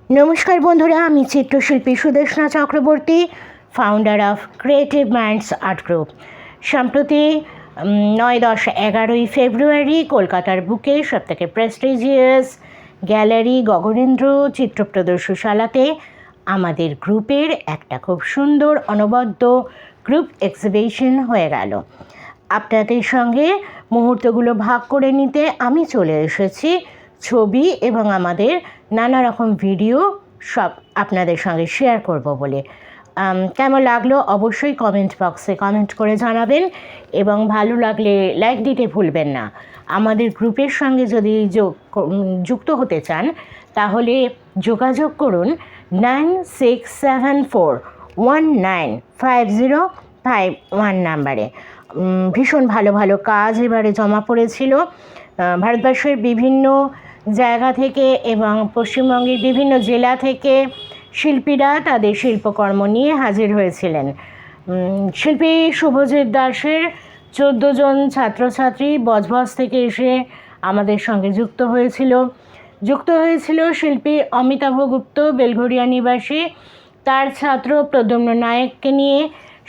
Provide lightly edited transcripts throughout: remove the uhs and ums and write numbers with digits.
নমস্কার বন্ধুরা, আমি চিত্রশিল্পী Sudeshna Chakraborty, founder of creative minds art group. সম্প্রতি 9-10-11 ফেব্রুয়ারি কলকাতার বুকে সবথেকে প্রেস্টিজিয়াস গ্যালারি গগনেন্দ্র চিত্র প্রদর্শনশালাতে আমাদের গ্রুপের একটা খুব সুন্দর অনবদ্য গ্রুপ এক্সিবিশন হয়ে গেল। আপনাদের সঙ্গে মুহূর্তগুলো ভাগ করে নিতে আমি চলে এসেছি ছবি এবং আমাদের নানা রকম ভিডিও সব আপনাদের সঙ্গে শেয়ার করব বলে। কেমন লাগলো অবশ্যই কমেন্ট বক্সে কমেন্ট করে জানাবেন এবং ভালো লাগলে লাইক দিতে ভুলবেন না। আমাদের গ্রুপের সঙ্গে যদি যুক্ত হতে চান তাহলে যোগাযোগ করুন 9674195051 নাম্বারে। ভীষণ ভালো ভালো কাজ এবারে জমা পড়েছিল ভারতবর্ষের বিভিন্ন জায়গা থেকে এবং পশ্চিমবঙ্গের বিভিন্ন জেলা থেকে শিল্পীরা তাদের শিল্পকর্ম নিয়ে হাজির হয়েছিলেন। শিল্পী শুভজিৎ দাসের 14 জন ছাত্রছাত্রী বজবজ থেকে এসে আমাদের সঙ্গে যুক্ত হয়েছিল শিল্পী অমিতাভ গুপ্ত বেলঘরিয়া নিবাসী, তার ছাত্র প্রদ্যুম্ন নায়েককে নিয়ে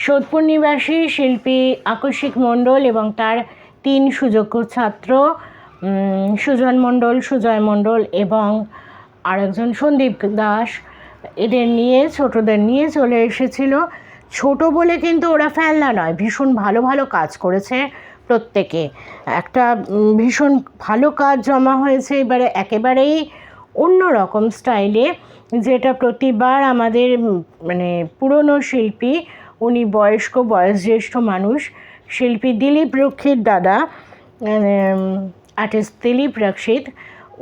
সোদপুর নিবাসী শিল্পী আকস্মিক মণ্ডল এবং তার 3 সুযোগ্য ছাত্র সুজয় মণ্ডল এবং আরেকজন সন্দীপ দাস, ছোটদের নিয়ে চলে এসেছিল। ছোট বলে কিন্তু ওরা ফেলনা নয়, ভীষণ ভালো ভালো কাজ করেছে প্রত্যেকে। একটা ভীষণ ভালো কাজ জমা হয়েছে এবারে একেবারেই অন্য রকম স্টাইলে, যেটা প্রতিবার আমাদের পুরনো শিল্পী, উনি বয়োজ্যেষ্ঠ মানুষ, শিল্পী দিলীপ রক্ষিত দাদা, আর্টিস্ট দিলীপ রক্ষিত,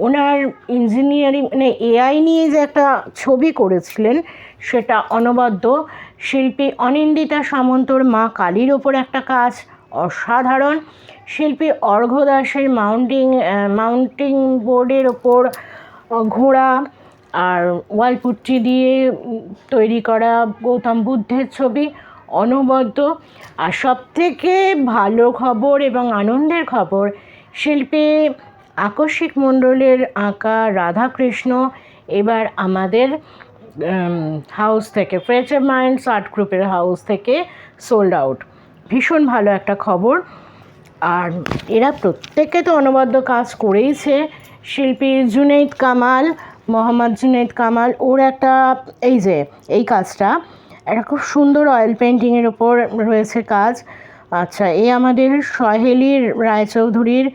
ওনার ইঞ্জিনিয়ারিং এআই নিয়ে যে একটা ছবি করেছিলেন সেটা অনবদ্য। শিল্পী অনিন্দিতা সামন্তর মা কালীর ওপর একটা কাজ অসাধারণ। শিল্পী অর্ঘ্য দাসের মাউন্টিং বোর্ডের ওপর ঘোড়া আর ওয়ালপুট্টি দিয়ে তৈরি করা গৌতম বুদ্ধের ছবি অনবদ্য। আর সবথেকে ভালো খবর এবং আনন্দের খবর, শিল্পী আকস্মিক মণ্ডলের আঁকা রাধাকৃষ্ণ এবার আমাদের হাউস থেকে, ক্রিয়েটিভ মাইন্ডস আর্ট গ্রুপের হাউস থেকে সোল্ড আউট। ভীষণ ভালো একটা খবর। আর এরা প্রত্যেকে তো অনবদ্য কাজ করেইছে। শিল্পী মোহাম্মদ জুনেইদ কামাল, ওর একটা এই কাজটা একটা খুব সুন্দর অয়েল পেন্টিংয়ের ওপর রয়েছে কাজ। আচ্ছা, এই আমাদের সহেলি রায়চৌধুরীর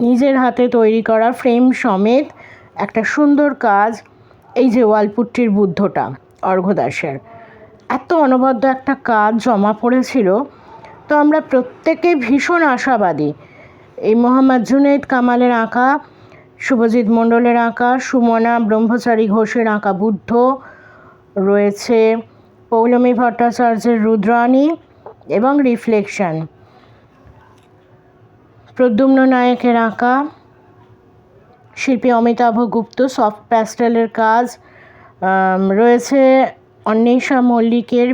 নিজের হাতে তৈরি করা ফ্রেম সমেত একটা সুন্দর কাজ, ওয়ালপুট্টির বুদ্ধটা অর্ঘ্য দাসের। এত অনবদ্য একটা কাজ জমা পড়েছিল, তো আমরা প্রত্যেকে ভীষণ আশাবাদী। এই মোহাম্মদ জুনেইদ কামালের আঁকা, শুভজিৎ মণ্ডলের আঁকা, সুমনা ব্রহ্মচারী ঘোষের আঁকা বুদ্ধ রয়েছে, পৌলমী ভট্টাচার্যের রুদ্রাণী এবং রিফ্লেকশন, প্রদ্যুম্ন নায়েকের আঁকা, শিল্পী অমিতাভ গুপ্ত সফট প্যাস্টেলের কাজ রয়েছে, অন্বেষা মল্লিকের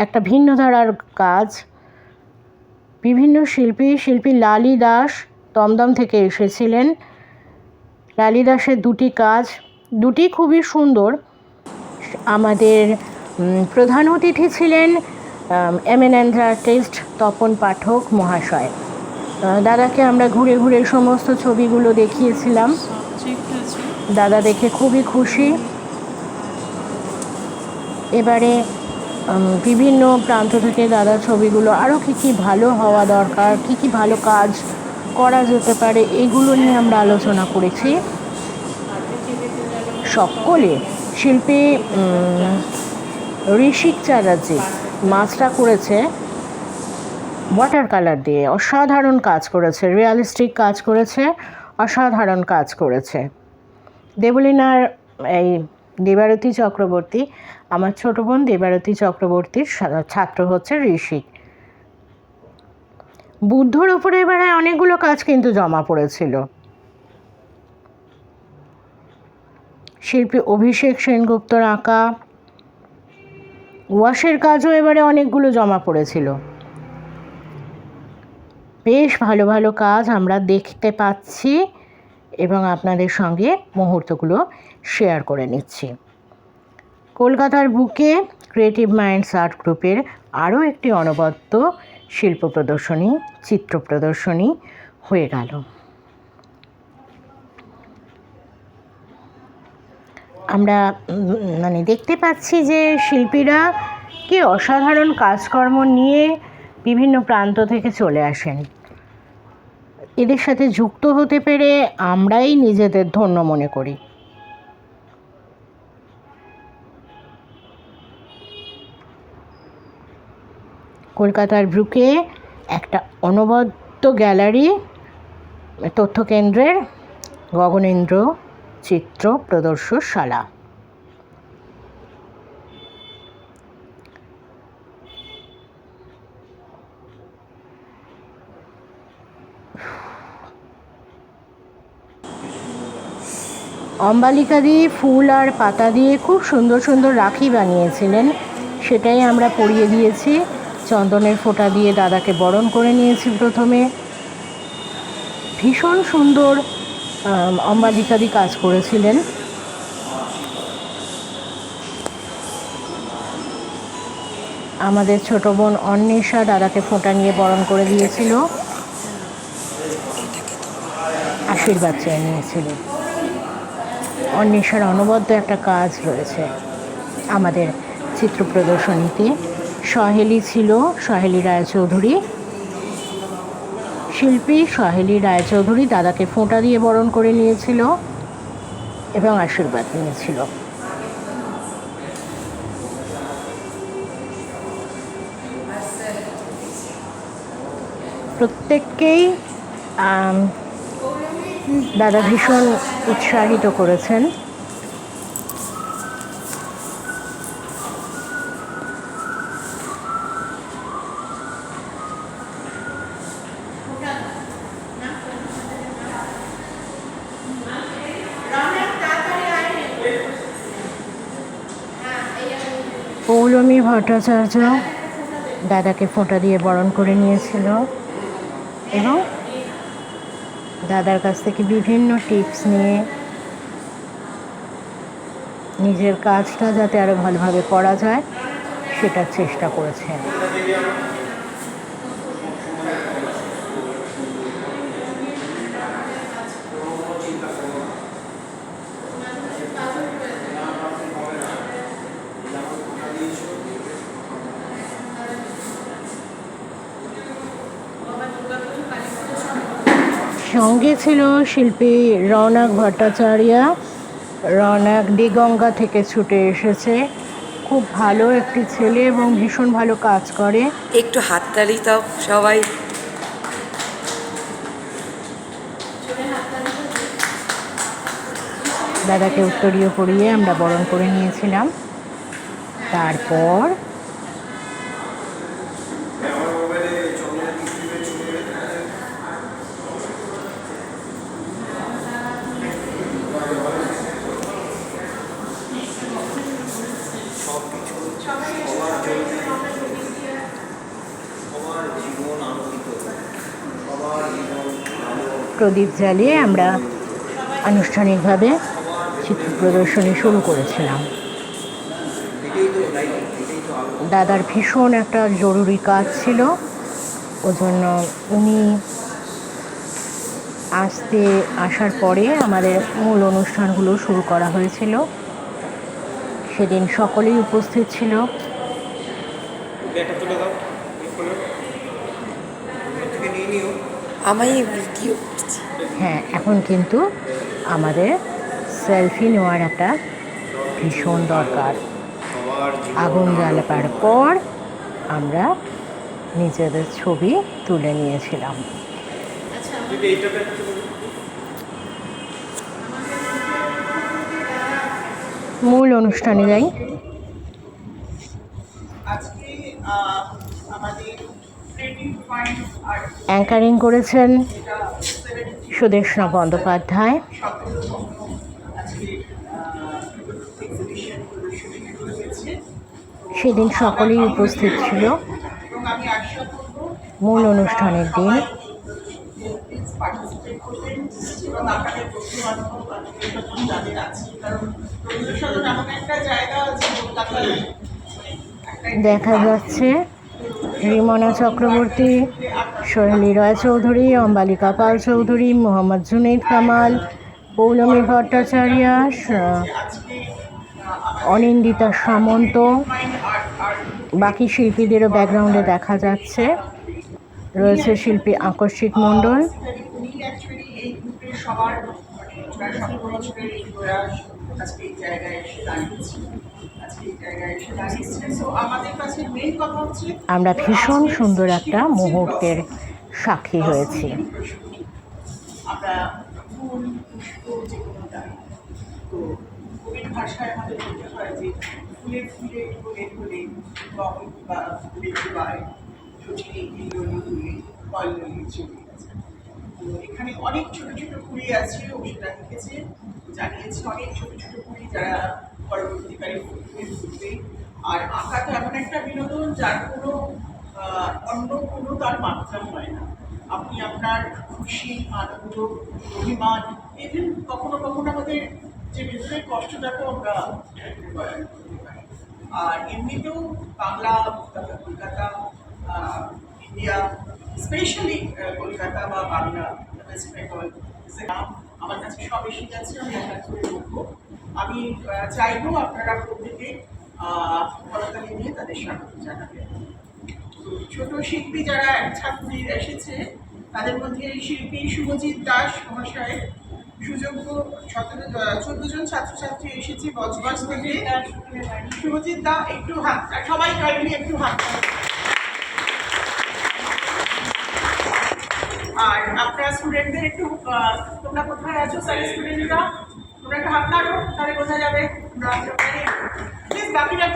একটা ভিন্ন ধারার কাজ, বিভিন্ন শিল্পী লালি দাস দমদম থেকে এসেছিলেন। লালি দাসের 2টি কাজ, 2টি খুবই সুন্দর। আমাদের প্রধান অতিথি ছিলেন এমিনেন্ট আর্টিস্ট তপন পাঠক মহাশয়। দাদাকে আমরা ঘুরে ঘুরে সমস্ত ছবিগুলো দেখিয়েছিলাম, দাদা দেখে খুবই খুশি। এবারে বিভিন্ন প্রান্ত থেকে দাদা ছবিগুলো আরও কী ভালো হওয়া দরকার, কী ভালো কাজ করা যেতে পারে, এগুলো নিয়ে আমরা আলোচনা করেছি সকলে। শিল্পী ঋষিক চ্যাটার্জি মাছটা করেছে ওয়াটার কালার দিয়ে, অসাধারণ কাজ করেছে, রিয়ালিস্টিক কাজ করেছে, অসাধারণ কাজ করেছে। দেবলীনার দেবারতী চক্রবর্তী, আমার ছোটো বোন দেবারতী চক্রবর্তীর ছাত্র হচ্ছে ঋষিক। বুদ্ধর ওপরে এবারে অনেকগুলো কাজ কিন্তু জমা পড়েছিল। শিল্পী অভিষেক সেনগুপ্তর আঁকা ওয়াশের কাজও এবারে অনেকগুলো জমা পড়েছিল। বেশ ভালো ভালো কাজ আমরা দেখতে পাচ্ছি এবং আপনাদের সঙ্গে মুহূর্তগুলো শেয়ার করে নিচ্ছি। কলকাতার বুকে ক্রিয়েটিভ মাইন্ডস আর্ট গ্রুপের আরও একটি অনবদ্য শিল্প প্রদর্শনী, চিত্র প্রদর্শনী হয়ে গেল। আমরা দেখতে পাচ্ছি যে শিল্পীরা কি অসাধারণ কাজকর্ম নিয়ে বিভিন্ন প্রান্ত থেকে চলে আসেন। এদের সাথে যুক্ত হতে পেরে আমরাই নিজেদের ধন্য মনে করি। কলকাতার ব্রুকে একটা অনবদ্য গ্যালারি, তথ্যকেন্দ্রের গগনেন্দ্র চিত্র প্রদর্শনশালা। অম্বালিকা দিয়ে ফুল আর পাতা দিয়ে খুব সুন্দর সুন্দর রাখি বানিয়েছিলেন, সেটাই আমরা পরিয়ে দিয়েছি। চন্দনের ফোঁটা দিয়ে দাদাকে বরণ করে নিয়েছি প্রথমে। ভীষণ সুন্দর অম্বালিকাদি কাজ করেছিলেন। আমাদের ছোট বোন অন্বেষা দাদাকে ফোঁটা নিয়ে বরণ করে দিয়েছিল, আশীর্বাদ চেয়ে নিয়েছিল। অন্বেষার অনবদ্য একটা কাজ রয়েছে আমাদের চিত্র প্রদর্শনীতে। সহেলি ছিল সহেলি রায়চৌধুরী, শিল্পী সহেলি রায়চৌধুরী দাদাকে ফোঁটা দিয়ে বরণ করে নিয়েছিল এবং আশীর্বাদ নিয়েছিল। প্রত্যেককেই দাদা ভীষণ উৎসাহিত করেছেন। পৌলমী ভট্টাচার্য দাদাকে ফোঁটা দিয়ে বরণ করে নিয়েছিল এবং দাদার কাছ থেকে বিভিন্ন টিপস নিয়ে নিজের কাজটা যাতে আরও ভালোভাবে করা যায় সেটার চেষ্টা করেছেন। সঙ্গে ছিল শিল্পী রৌনক ভট্টাচার্য। রৌনক দিগঙ্গা থেকে ছুটে এসেছে, খুব ভালো একটি ছেলে এবং ভীষণ ভালো কাজ করে। একটু হাততালি দাও সবাই। দাদাকে উত্তরীয় পরিয়ে আমরা বরণ করে নিয়েছিলাম। তারপর প্রদীপ জ্বালিয়ে আমরা আনুষ্ঠানিকভাবে চিত্র প্রদর্শনী শুরু করেছিলাম। দাদার ভীষণ একটা জরুরি কাজ ছিল, ওজন্য উনি আসার পরে আমাদের মূল অনুষ্ঠানগুলো শুরু করা হয়েছিল। সেদিন সকলেই উপস্থিত ছিল। হ্যাঁ, এখন কিন্তু আমাদের সেলফি নেওয়ার একটা ভীষণ দরকার। আগুন জ্বালাবার পর আমরা নিজেদের ছবি তুলে নিয়েছিলাম। মূল অনুষ্ঠানে যাই। অ্যাঙ্কারিং করেছেন সুদেষ্ণা বন্দ্যোপাধ্যায়। সেদিন সকলেই উপস্থিত ছিল। মূল অনুষ্ঠানের দিন। কারণ রবীন্দ্র সদন এমন একটা জায়গা দেখা যাচ্ছে রিমনা চক্রবর্তী, সোহেলী রায় চৌধুরী, অম্বালিকা পাল চৌধুরী, মোহাম্মদ জুনেদ কামাল, পৌলমী ভট্টাচার্য, অনিন্দিতা সামন্ত, বাকি শিল্পীদেরও ব্যাকগ্রাউন্ডে দেখা যাচ্ছে। রয়েছে শিল্পী আকস্মিক মণ্ডল। আমরা ভীষণ সুন্দর একটা মুহূর্তের সাক্ষী হয়েছি। ভাষায় আমাদের বলতে হয় যে ফুলে ফুলে ফুলে ফুলে বা ফুলে ফুলায় সচিনে ফুলে কল্যাণী চলে গেছে। তো এখানে অনেক ছোট ছোট কুড়ি আছে, ও সেটা লিখেছে, জানিয়েছে অনেক ছোট ছোট কুড়ি যারা পরবর্তীকালে ফুটবে। আর আঁকা তো এমন একটা বিনোদন যার কোনো অন্য কোনো তার মাত্রা হয় না। আপনি আপনার খুশি, আনন্দ, অভিমান, ইভেন কখনো কখনো আমাদের যে ভেতরের কষ্টটাকেও আমরা আর এমনিতেও বাংলা, কলকাতা, ইন্ডিয়া, স্পেশালি কলকাতা বা বাংলা, ওয়েস্ট বেঙ্গল আমার কাছে সব এসে গেছে। আমি আপনার করে বলবো, আমি চাইবো আপনারা প্রত্যেকে করতালি নিয়ে তাদের স্বাগত জানাবেন। ছোট শিল্পী যারা ছাত্রী এসেছে তাদের মধ্যে শিল্পী শুভজিৎ দাস মহাশয়, সুযোগ্য 14 জন ছাত্রছাত্রী এসেছে বজবজ থেকে। শুভজিৎ দা একটু হাত, সবাই কাইন্ডলি একটু হাত। আর আপনারা স্টুডেন্টদের একটু, তোমরা কোথায় আছো স্যার? স্টুডেন্টরা তোমরা একটু হাত নাড়ো, তাহলে বোঝা যাবে। প্লিজ বাকিরা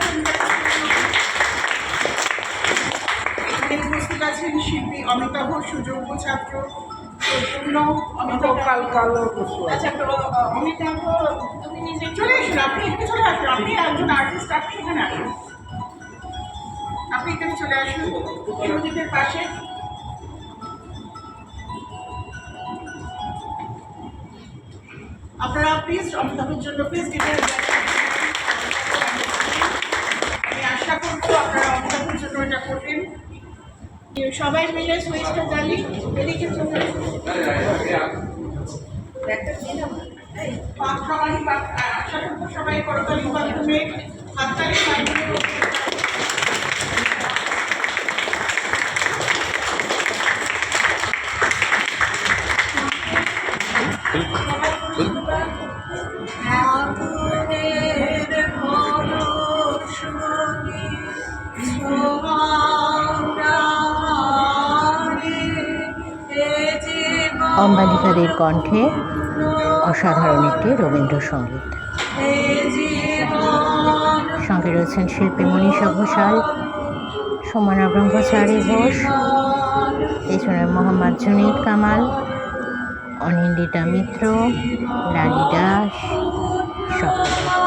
উপস্থিত আছেন শিল্পী অমিতাভ, সুযোগ্য ছাত্র অমিতাভ, তুমি নিজে চলে আসুন, আপনি এখানে চলে আসুন, আপনি একজন আর্টিস্ট, আপনি এখানে আসুন, আপনি এখানে চলে আসুন শুভজিতের পাশে। আপনারা প্লিজ অমিতাভের জন্য প্লিজ আমি আশা করবো আপনারা অমিতাভের জন্য এটা করবেন। সবাই মিলে সুইচটা জ্বালি, এদিকে চলে আশা করবো সবাই করতালির মাধ্যমে হাততালির মাধ্যমে অম্বালিকাদের কণ্ঠে অসাধারণ একটি রবীন্দ্রসঙ্গীত। সঙ্গে রয়েছেন শিল্পী মনীষা ঘোষাল, সুমনা ব্রহ্মচারী ঘোষ, পেছনে মোহাম্মদ জুনেদ কামাল, অনিন্দিতা মিত্র, লালি দাস, সকলে।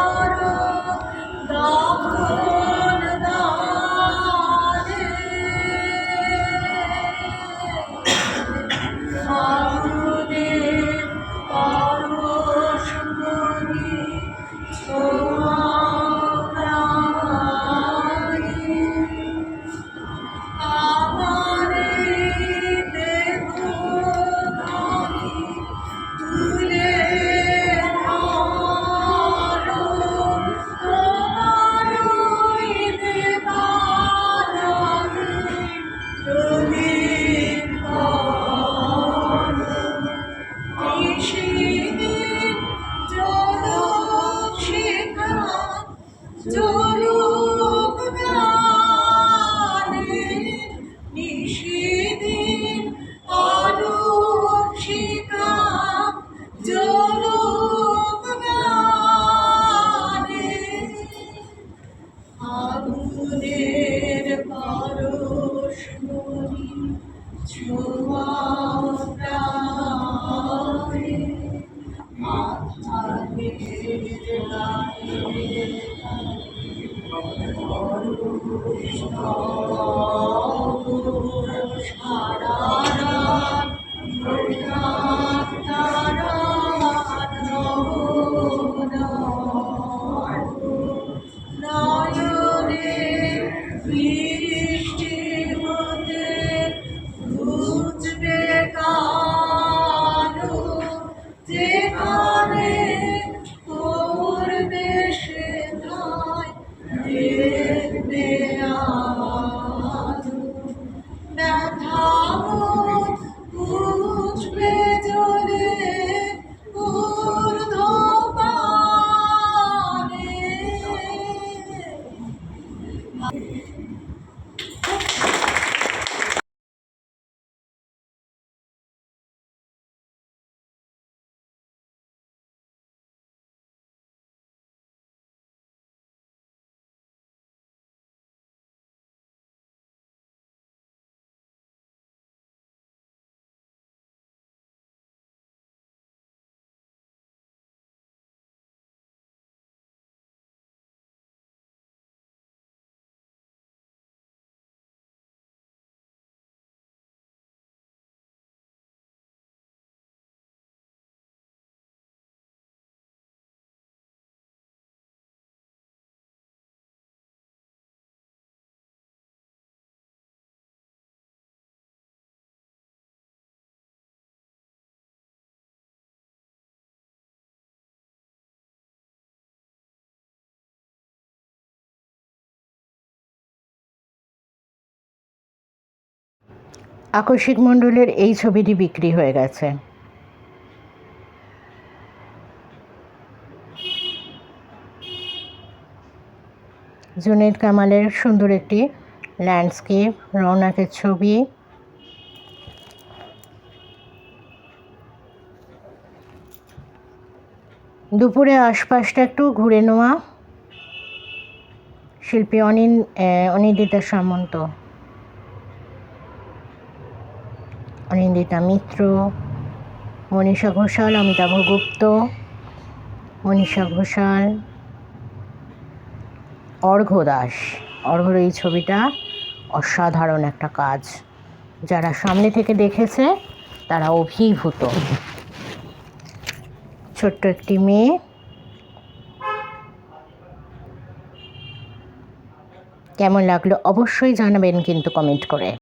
No. আকস্মিক মণ্ডলের এই ছবিটি বিক্রি হয়ে গেছে। জুনেদ কামালের সুন্দর একটি ল্যান্ডস্কেপ, রৌনকের ছবি। দুপুরে আশপাশটা একটু ঘুরে নেওয়া। শিল্পী অনিন্দিতা সামন্ত, অনিন্দিতা মিত্র, মনীষা ঘোষাল, অমিতাভ গুপ্ত, মনীষা ঘোষাল, অর্ঘ্য দাস। অর্ঘ্যর এই ছবিটা অসাধারণ একটা কাজ, যারা সামনে থেকে দেখেছে তারা অভিভূত। ছোট্ট একটি মেয়ে। কেমন লাগলো অবশ্যই জানাবেন কিন্তু কমেন্ট করে।